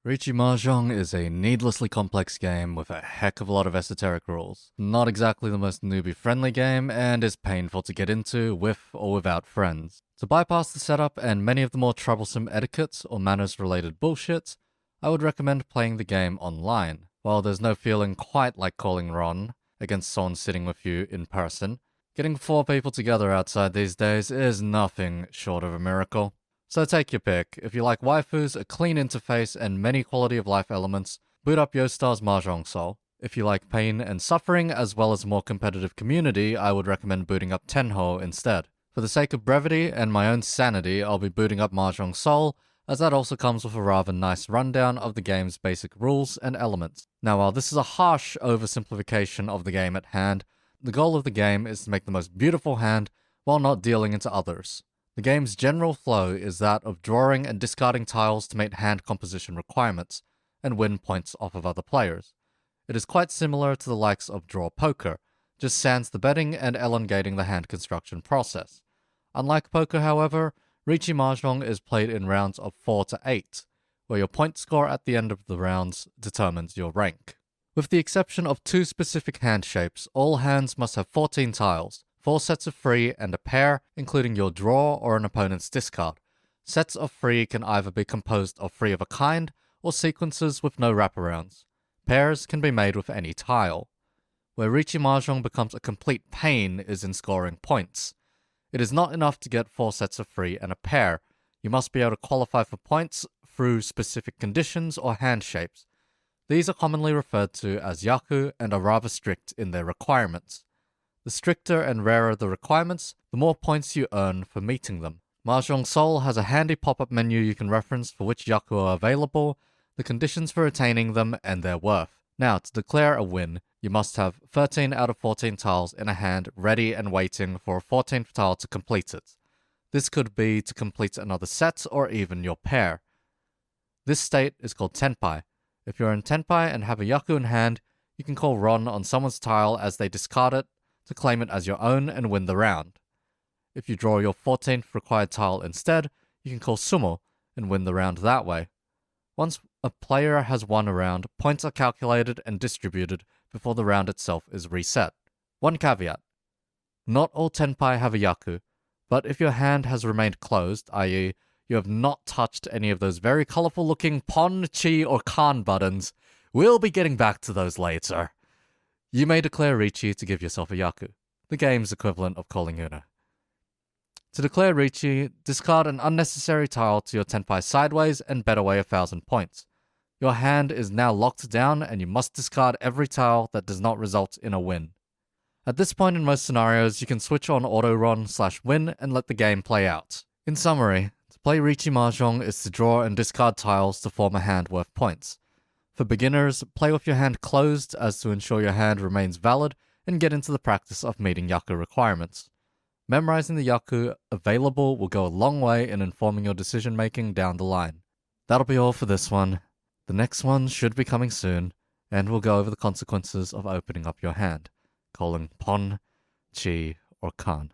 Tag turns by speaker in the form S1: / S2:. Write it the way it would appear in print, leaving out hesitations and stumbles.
S1: Riichi Mahjong is a needlessly complex game with a heck of a lot of esoteric rules. Not exactly the most newbie-friendly game, and is painful to get into with or without friends. To bypass the setup and many of the more troublesome etiquettes or manners-related bullshits, I would recommend playing the game online. While there's no feeling quite like calling Ron against someone sitting with you in person, getting 4 people together outside these days is nothing short of a miracle. So take your pick. If you like waifus, a clean interface, and many quality of life elements, boot up Yoastar's Mahjong Soul. If you like pain and suffering, as well as a more competitive community, I would recommend booting up Tenho instead. For the sake of brevity and my own sanity, I'll be booting up Mahjong Soul, as that also comes with a rather nice rundown of the game's basic rules and elements. Now, while this is a harsh oversimplification of the game at hand, the goal of the game is to make the most beautiful hand while not dealing into others. The game's general flow is that of drawing and discarding tiles to meet hand composition requirements, and win points off of other players. It is quite similar to the likes of draw poker, just sans the betting and elongating the hand construction process. Unlike poker, however, Riichi Mahjong is played in rounds of 4 to 8, where your point score at the end of the rounds determines your rank. With the exception of 2 specific hand shapes, all hands must have 14 tiles, 4 sets of free and a pair, including your draw or an opponent's discard. Sets of free can either be composed of free of a kind, or sequences with no wraparounds. Pairs can be made with any tile. Where Riichi Mahjong becomes a complete pain is in scoring points. It is not enough to get 4 sets of free and a pair. You must be able to qualify for points through specific conditions or hand shapes. These are commonly referred to as yaku and are rather strict in their requirements. The stricter and rarer the requirements, the more points you earn for meeting them. Mahjong Soul has a handy pop-up menu you can reference for which yaku are available, the conditions for attaining them, and their worth. Now, to declare a win, you must have 13 out of 14 tiles in a hand ready and waiting for a 14th tile to complete it. This could be to complete another set or even your pair. This state is called Tenpai. If you're in Tenpai and have a yaku in hand, you can call Ron on someone's tile as they discard it to claim it as your own and win the round. If you draw your 14th required tile instead, you can call Sumo and win the round that way. Once a player has won a round, points are calculated and distributed before the round itself is reset. One caveat: not all Tenpai have a yaku, but if your hand has remained closed, i.e. you have not touched any of those very colorful looking Pon, Chi, or Kan buttons, we'll be getting back to those later. You may declare riichi to give yourself a yaku, the game's equivalent of calling Una. To declare riichi, discard an unnecessary tile to your Tenpai sideways and bet away 1,000 points. Your hand is now locked down and you must discard every tile that does not result in a win. At this point in most scenarios, you can switch on auto-ron/win and let the game play out. In summary, to play Riichi Mahjong is to draw and discard tiles to form a hand worth points. For beginners, play with your hand closed as to ensure your hand remains valid and get into the practice of meeting yaku requirements. Memorizing the yaku available will go a long way in informing your decision making down the line. That'll be all for this one. The next one should be coming soon, and we'll go over the consequences of opening up your hand, calling Pon, Chi, or Kan.